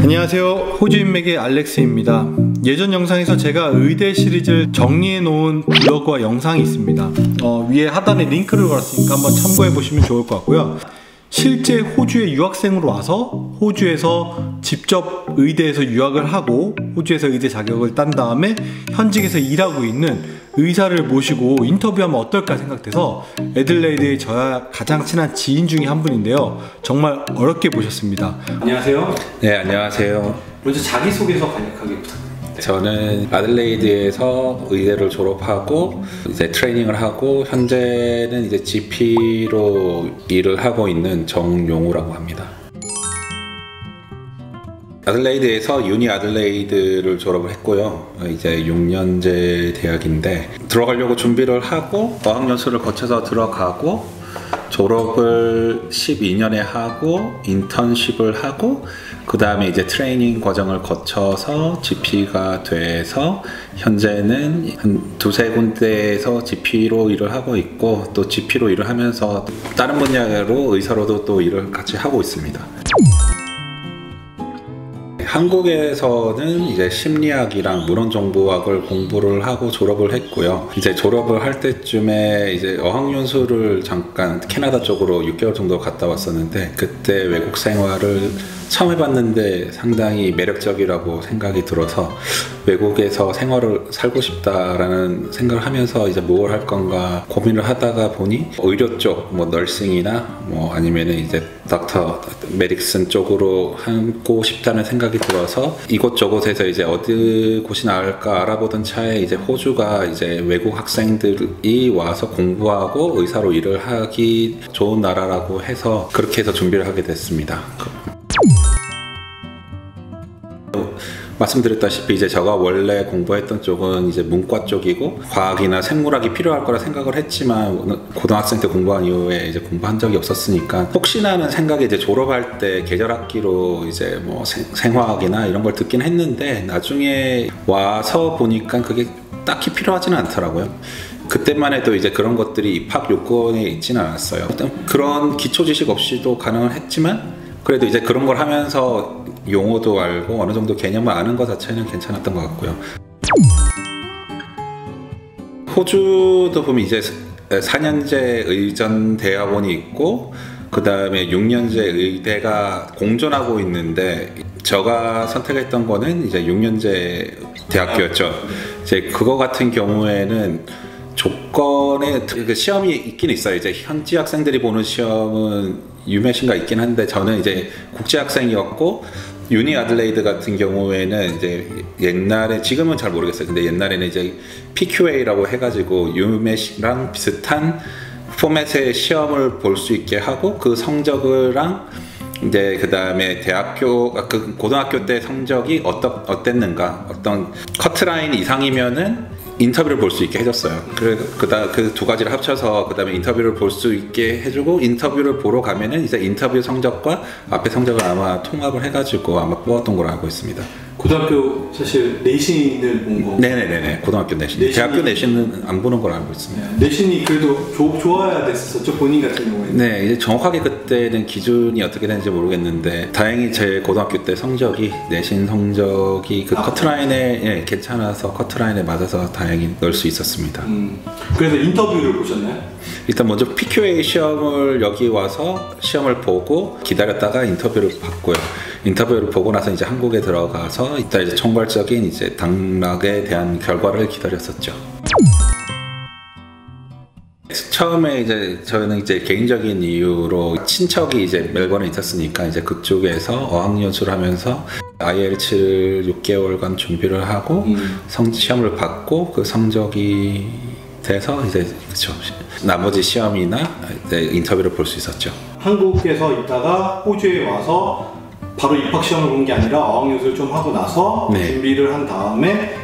안녕하세요, 호주인맥의 알렉스입니다. 예전 영상에서 제가 의대 시리즈를 정리해 놓은 블로그와 영상이 있습니다. 위에 하단에 링크를 걸었으니까 한번 참고해 보시면 좋을 것 같고요. 실제 호주에 유학생으로 와서 호주에서 직접 의대에서 유학을 하고 호주에서 의대 자격을 딴 다음에 현직에서 일하고 있는 의사를 모시고 인터뷰하면 어떨까 생각돼서 애들레이드의 저와 가장 친한 지인 중에 한 분인데요, 정말 어렵게 모셨습니다. 안녕하세요. 네, 안녕하세요. 먼저 자기소개서 간략하게 부탁드립니다. 저는 아들레이드에서 의대를 졸업하고 이제 트레이닝을 하고 현재는 이제 GP로 일을 하고 있는 정용우라고 합니다. 아들레이드에서 유니 아들레이드를 졸업을 했고요. 이제 6년제 대학인데 들어가려고 준비를 하고 어학연수를 거쳐서 들어가고 졸업을 12년에 하고 인턴십을 하고 그 다음에 이제 트레이닝 과정을 거쳐서 GP가 돼서 현재는 한 두세 군데에서 GP로 일을 하고 있고 또 GP로 일을 하면서 다른 분야로 의사로도 또 일을 같이 하고 있습니다. 한국에서는 이제 심리학이랑 문헌정보학을 공부를 하고 졸업을 했고요. 이제 졸업을 할 때쯤에 이제 어학연수를 잠깐 캐나다 쪽으로 6개월 정도 갔다 왔었는데 그때 외국 생활을 처음 해봤는데 상당히 매력적이라고 생각이 들어서 외국에서 생활을 살고 싶다라는 생각을 하면서 이제 뭘 할 건가 고민을 하다가 보니 의료 쪽, 뭐 널싱이나 뭐 아니면은 이제 닥터 메딕슨 쪽으로 하고 싶다는 생각이 들어서 이곳저곳에서 이제 어디 곳이 나을까 알아보던 차에 이제 호주가 이제 외국 학생들이 와서 공부하고 의사로 일을 하기 좋은 나라라고 해서 그렇게 해서 준비를 하게 됐습니다. 말씀드렸다시피 이제 제가 원래 공부했던 쪽은 이제 문과 쪽이고 과학이나 생물학이 필요할 거라 생각을 했지만 고등학생 때 공부한 이후에 이제 공부한 적이 없었으니까 혹시나 하는 생각에 이제 졸업할 때 계절학기로 이제 뭐 생화학이나 이런 걸 듣긴 했는데 나중에 와서 보니까 그게 딱히 필요하지는 않더라고요. 그때만 해도 이제 그런 것들이 입학 요건에 있지는 않았어요. 그런 기초 지식 없이도 가능을 했지만 그래도 이제 그런 걸 하면서 용어도 알고 어느 정도 개념을 아는 것 자체는 괜찮았던 것 같고요. 호주도 보면 이제 4년제 의전 대학원이 있고 그 다음에 6년제 의대가 공존하고 있는데 제가 선택했던 거는 이제 6년제 대학교였죠. 이제 그거 같은 경우에는 조건에 그 시험이 있긴 있어요. 이제 현지 학생들이 보는 시험은 유메신가 있긴 한데 저는 이제 국제 학생이었고 유니 아들레이드 같은 경우에는 이제 옛날에 지금은 잘 모르겠어요. 근데 옛날에는 이제 PQA라고 해가지고 유메시랑 비슷한 포맷의 시험을 볼 수 있게 하고 그 성적이랑 이제 그 다음에 그 고등학교 때 성적이 어땠는가 어떤 커트라인 이상이면은 인터뷰를 볼 수 있게 해줬어요. 그 두 가지를 합쳐서 그 다음에 인터뷰를 볼 수 있게 해주고 인터뷰를 보러 가면은 이제 인터뷰 성적과 앞에 성적을 아마 통합을 해가지고 아마 뽑았던 걸로 알고 있습니다. 고등학교 사실 내신을 본 거. 네네네. 고등학교 내신. 대학교 내신은 안 보는 걸로 알고 있습니다. 네, 내신이 그래도 좋아야 됐었죠, 본인 같은 경우에는. 네, 이제 정확하게 그때는 기준이 어떻게 되는지 모르겠는데 다행히 제 고등학교 때 성적이 내신 성적이 그 커트라인에 괜찮아서 커트라인에 맞아서 다행히 넣을 수 있었습니다. 그래서 인터뷰를 보셨나요? 일단 먼저 PQA 시험을 여기 와서 시험을 보고 기다렸다가 인터뷰를 받고요. 인터뷰를 보고 나서 이제 한국에 들어가서 이따 이제 총괄적인 이제 당락에 대한 결과를 기다렸었죠. 처음에 이제 저는 이제 개인적인 이유로 친척이 이제 멜번에 있었으니까 이제 그쪽에서 어학연수를 하면서 IELTS를 6개월간 준비를 하고 시험을 받고 그 성적이 돼서 이제 그쵸 나머지 시험이나 이제 인터뷰를 볼 수 있었죠. 한국에서 있다가 호주에 와서 바로 입학 시험을 본 게 아니라 어학연수를 좀 하고 나서 준비를 한 다음에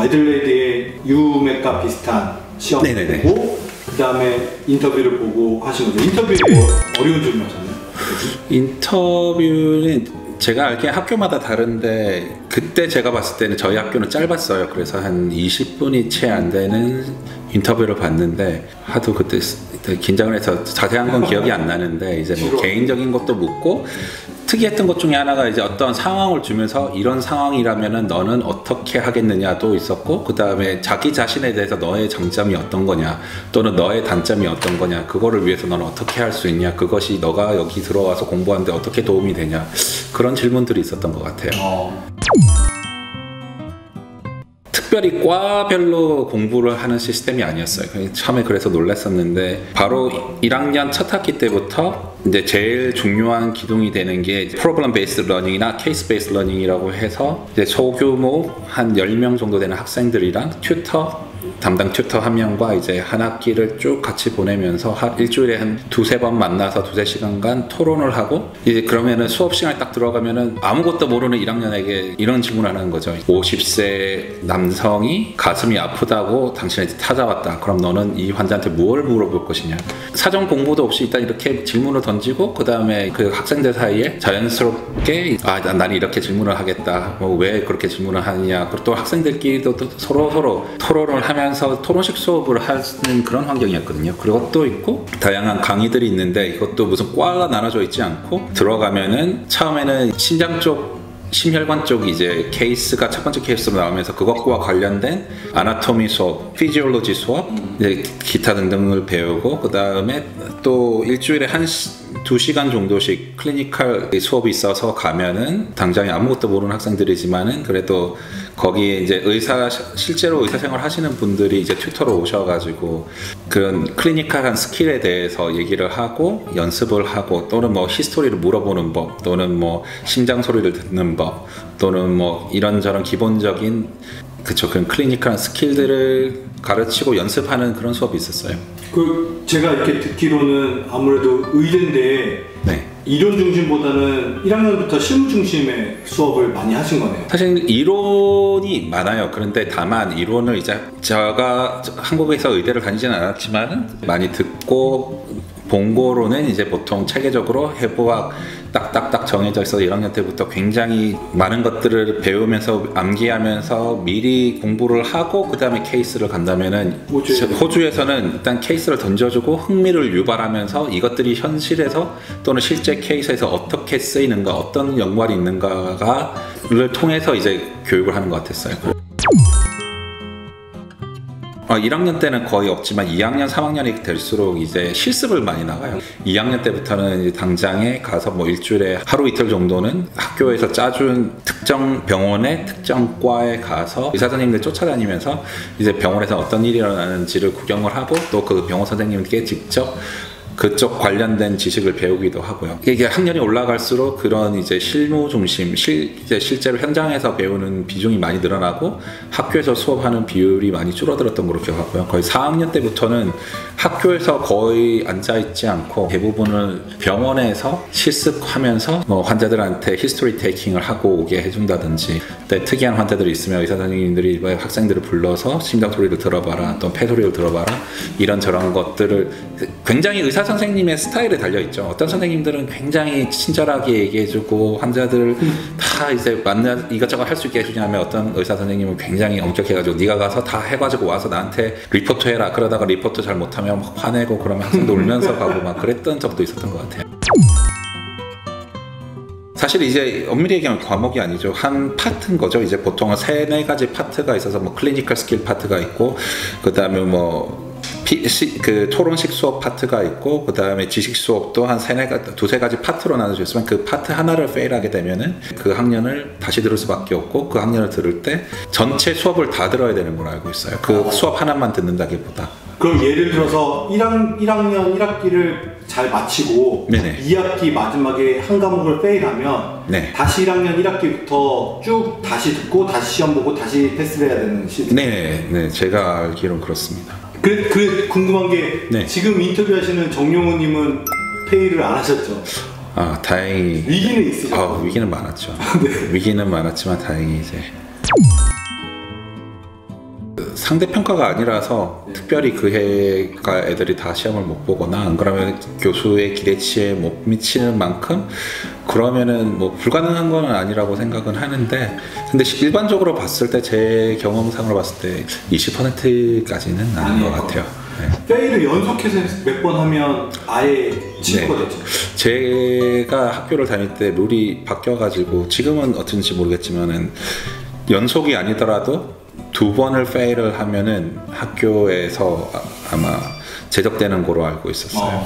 애들레이드의 UMEC과 비슷한 시험을 보고 그 다음에 인터뷰를 보고 하신 거죠. 인터뷰에 뭐 어려운 점이 없었나요? 인터뷰는 제가 알기에 학교마다 다른데 그때 제가 봤을 때는 저희 학교는 짧았어요. 그래서 한 20분이 채 안 되는 인터뷰를 봤는데 하도 그때 긴장을 해서 자세한 건 기억이 안 나는데 이제 뭐 개인적인 것도 묻고 특이했던 것 중에 하나가 이제 어떤 상황을 주면서 이런 상황이라면은 너는 어떻게 하겠느냐도 있었고, 그 다음에 자기 자신에 대해서 너의 장점이 어떤 거냐 또는 너의 단점이 어떤 거냐, 그거를 위해서 너는 어떻게 할 수 있냐, 그것이 너가 여기 들어와서 공부하는데 어떻게 도움이 되냐, 그런 질문들이 있었던 것 같아요. 특별히 과별로 공부를 하는 시스템이 아니었어요. 처음에 그래서 놀랐었는데, 바로 1학년 첫 학기 때부터 이제 제일 중요한 기둥이 되는 게 프로블럼 베이스 러닝이나 케이스 베이스 러닝이라고 해서 이제 소규모 한 10명 정도 되는 학생들이랑 담당 튜터 한 명과 이제 한 학기를 쭉 같이 보내면서 일주일에 한 두세 번 만나서 두세 시간간 토론을 하고, 이제 그러면은 수업 시간에 딱 들어가면은 아무것도 모르는 1학년에게 이런 질문을 하는 거죠. 50세 남성이 가슴이 아프다고 당신한테 찾아왔다. 그럼 너는 이 환자한테 뭘 물어볼 것이냐. 사전 공부도 없이 일단 이렇게 질문을 던지고, 그 다음에 그 학생들 사이에 자연스럽게 나는 이렇게 질문을 하겠다. 뭐 왜 그렇게 질문을 하느냐. 그리고 또 학생들끼리도 또 서로 토론을 하면서 토론식 수업을 하는 그런 환경이었거든요. 그리고 또 있고 다양한 강의들이 있는데, 이것도 무슨 과가 나눠져 있지 않고 들어가면은 처음에는 신장 쪽, 심혈관 쪽 이제 케이스가 첫 번째 케이스로 나오면서 그것과 관련된 아나토미 수업, 피지올로지 수업, 이제 기타 등등을 배우고, 그 다음에 또 일주일에 한 2시간 정도씩 클리니컬 수업이 있어서 가면은 당장에 아무것도 모르는 학생들이지만은 그래도 거기에 이제 실제로 의사생활 하시는 분들이 이제 튜터로 오셔가지고 그런 클리니컬한 스킬에 대해서 얘기를 하고 연습을 하고, 또는 뭐 히스토리를 물어보는 법, 또는 뭐 심장 소리를 듣는 법, 또는 뭐 이런저런 기본적인 그런 클리니컬한 스킬들을 가르치고 연습하는 그런 수업이 있었어요. 제가 이렇게 듣기로는 아무래도 의대인데 네. 이론 중심보다는 1학년부터 실무 중심의 수업을 많이 하신 거네요. 사실 이론이 많아요. 그런데 다만 이론을 이제 제가 한국에서 의대를 다니지는 않았지만 많이 듣고 본 거로는 이제 보통 체계적으로 해부학 딱딱딱 정해져 있어서 1학년 때부터 굉장히 많은 것들을 배우면서 암기하면서 미리 공부를 하고 그 다음에 케이스를 간다면은, 호주에서는 일단 케이스를 던져주고 흥미를 유발하면서 이것들이 현실에서 또는 실제 케이스에서 어떻게 쓰이는가, 어떤 연관이 있는가를 통해서 이제 교육을 하는 것 같았어요. 1학년 때는 거의 없지만 2학년, 3학년이 될수록 이제 실습을 많이 나가요. 2학년 때부터는 이제 당장에 가서 뭐 일주일에 하루 이틀 정도는 학교에서 짜준 특정 병원의 특정 과에 가서 의사 선생님들 쫓아다니면서 이제 병원에서 어떤 일이 일어나는지를 구경을 하고, 또 그 병원 선생님께 직접 그쪽 관련된 지식을 배우기도 하고요. 이게 학년이 올라갈수록 그런 이제 실무 중심, 이제 실제로 현장에서 배우는 비중이 많이 늘어나고 학교에서 수업하는 비율이 많이 줄어들었던 걸로 기억하고요. 거의 4학년 때부터는 학교에서 거의 앉아있지 않고 대부분을 병원에서 실습하면서 뭐 환자들한테 히스토리 테이킹을 하고 오게 해준다든지, 특이한 환자들이 있으면 의사 선생님들이 학생들을 불러서 심장 소리를 들어봐라, 또 폐 소리를 들어봐라, 이런저런 것들을 굉장히 의사 선생님의 스타일에 달려있죠. 어떤 선생님들은 굉장히 친절하게 얘기해주고 환자들 다 이제 이것저것 할 수 있게 해주냐면, 어떤 의사 선생님은 굉장히 엄격해가지고 네가 가서 다 해가지고 와서 나한테 리포트 해라, 그러다가 리포트 잘 못하면 막 화내고 그러면 학생도 울면서 가고 막 그랬던 적도 있었던 것 같아요. 사실 이제 엄밀히 얘기하면 과목이 아니죠. 한 파트인 거죠. 이제 보통은 3-4가지 파트가 있어서 뭐 클리니컬 스킬 파트가 있고, 그 다음에 뭐 그 토론식 수업 파트가 있고, 그 다음에 지식 수업도 한 2-3가지 파트로 나눠져 있으면 그 파트 하나를 페일하게 되면은 그 학년을 다시 들을 수밖에 없고, 그 학년을 들을 때 전체 수업을 다 들어야 되는 걸로 알고 있어요. 그 수업 하나만 듣는다기보다. 그럼 예를 들어서 1학년 1학기를 잘 마치고 네네. 2학기 마지막에 한 과목을 페일하면 네. 다시 1학년 1학기부터 쭉 다시 듣고 다시 시험 보고 다시 패스를 해야 되는 시스템? 네, 제가 알기로는 그렇습니다. 궁금한 게 네. 지금 인터뷰하시는 정용훈님은 페일을 안 하셨죠? 다행히 위기는 있으셨죠? 위기는 많았죠. 네. 위기는 많았지만 다행히 이제 상대평가가 아니라서 특별히 그 해가 애들이 다 시험을 못 보거나, 안 그러면 교수의 기대치에 못 미치는 만큼 그러면은 뭐 불가능한 건 아니라고 생각은 하는데, 근데 일반적으로 봤을 때, 제 경험상으로 봤을 때 20%까지는 아닌 것 같아요. 페일을 연속해서 몇 번 하면 아예 친구가 네. 되죠. 제가 학교를 다닐 때 룰이 바뀌어가지고 지금은 어떤지 모르겠지만은 연속이 아니더라도 2번을 페일을 하면은 학교에서 아마 제적되는 거로 알고 있었어요.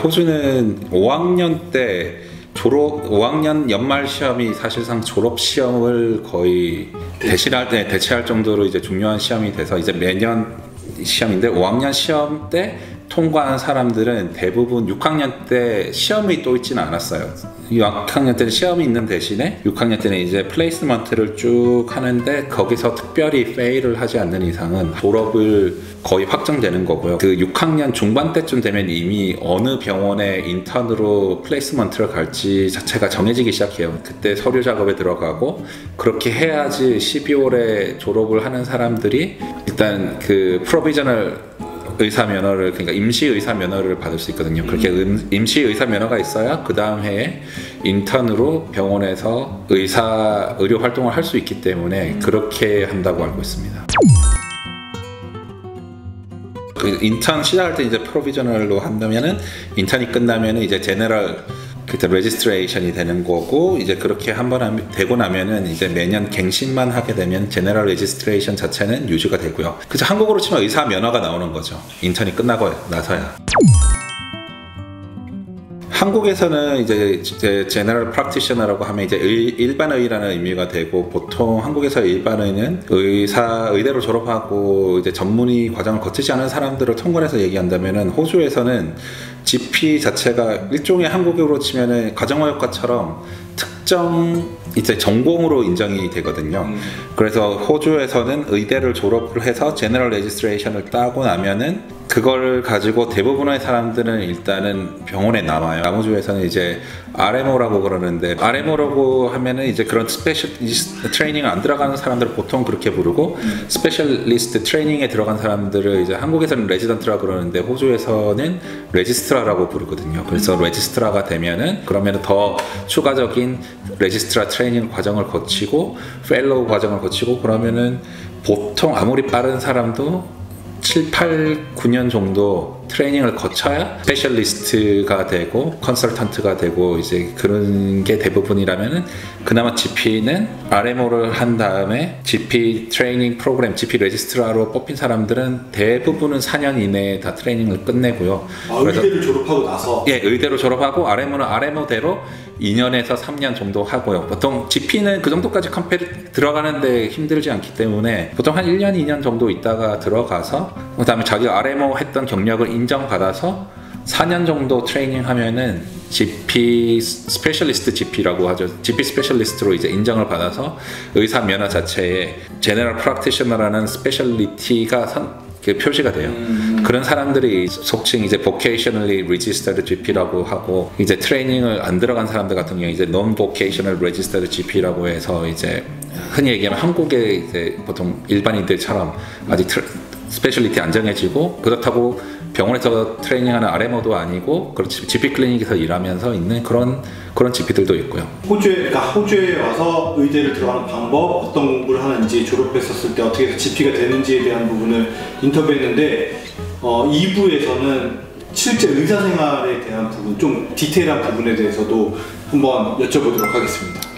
호주는 5학년 때 5학년 연말 시험이 사실상 졸업 시험을 거의 대체할 정도로 이제 중요한 시험이 돼서 이제 매년 시험인데 5학년 시험 때 통과한 사람들은 대부분 6학년 때 시험이 또 있지는 않았어요. 6학년 때는 시험이 있는 대신에 6학년 때는 이제 플레이스먼트를 쭉 하는데 거기서 특별히 페일을 하지 않는 이상은 졸업을 거의 확정되는 거고요. 그 6학년 중반 때쯤 되면 이미 어느 병원에 인턴으로 플레이스먼트를 갈지 자체가 정해지기 시작해요. 그때 서류 작업에 들어가고 그렇게 해야지 12월에 졸업을 하는 사람들이 일단 그 프로비저널 의사 면허를, 그러니까 임시 의사 면허를 받을 수 있거든요. 그렇게 임시 의사 면허가 있어야 그 다음 해에 인턴으로 병원에서 의료 활동을 할 수 있기 때문에 그렇게 한다고 알고 있습니다. 그 인턴 시작할 때 이제 프로비저널로 한다면은 인턴이 끝나면은 이제 제너럴 그때 레지스트레이션이 되는 거고, 이제 그렇게 한번 되고 나면은 이제 매년 갱신만 하게 되면 제너럴 레지스트레이션 자체는 유지가 되고요. 그래서 한국으로 치면 의사 면허가 나오는 거죠. 인턴이 끝나고 나서야. 한국에서는 이제 제너럴 프랙티셔너라고 하면 이제 일반의라는 의미가 되고, 보통 한국에서 일반의는 의대로 졸업하고 이제 전문의 과정을 거치지 않은 사람들을 통괄해서 얘기한다면은, 호주에서는 GP 자체가 일종의 한국으로 치면은 가정의학과처럼 특정 이제 전공으로 인정이 되거든요. 그래서 호주에서는 의대를 졸업을 해서 제너럴 레지스트레이션을 따고 나면은 그걸 가지고 대부분의 사람들은 일단은 병원에 남아요. 나머주에서는 이제 RMO라고 그러는데, RMO라고 하면은 이제 그런 스페셜리스트 트레이닝 안 들어가는 사람들을 보통 그렇게 부르고, 스페셜리스트 트레이닝에 들어간 사람들을 이제 한국에서는 레지던트라고 그러는데 호주에서는 레지스트라라고 부르거든요. 그래서 레지스트라가 되면은 그러면은 더 추가적인 레지스트라 트레이닝 과정을 거치고 펠로우 과정을 거치고, 그러면은 보통 아무리 빠른 사람도 7, 8, 9년 정도 트레이닝을 거쳐야 스페셜리스트가 되고 컨설턴트가 되고 이제 그런 게 대부분이라면은, 그나마 GP는 RMO를 한 다음에 GP 트레이닝 프로그램, GP 레지스트라로 뽑힌 사람들은 대부분은 4년 이내에 다 트레이닝을 끝내고요. 의대를 졸업하고 나서? 예, 의대로 졸업하고 RMO는 RMO대로 2년에서 3년 정도 하고요. 보통 GP는 그 정도까지 컴페리 들어가는데 힘들지 않기 때문에 보통 한 1년, 2년 정도 있다가 들어가서 그 다음에 자기가 RMO 했던 경력을 인정받아서 4년 정도 트레이닝 하면은 GP 스페셜리스트 GP라고 하죠. GP 스페셜리스트로 이제 인정을 받아서 의사 면허 자체에 제너럴 프랙티셔너라는 스페셜리티가 표시가 돼요. 그런 사람들이 속칭 이제 vocationally registered GP라고 하고, 이제 트레이닝을 안 들어간 사람들 같은 경우 이제 non-vocational registered GP라고 해서 이제 흔히 얘기하면 한국의 이제 보통 일반인들처럼 아직 스페셜리티 안 정해지고, 그렇다고 병원에서 트레이닝하는 RMO도 아니고 그렇지 GP 클리닉에서 일하면서 있는 그런 GP들도 있고요. 호주에 와서 의대를 들어가는 방법, 어떤 공부를 하는지, 졸업했었을 때 어떻게 해서 GP가 되는지에 대한 부분을 인터뷰했는데, 2부에서는 실제 의사생활에 대한 부분, 좀 디테일한 부분에 대해서도 한번 여쭤보도록 하겠습니다.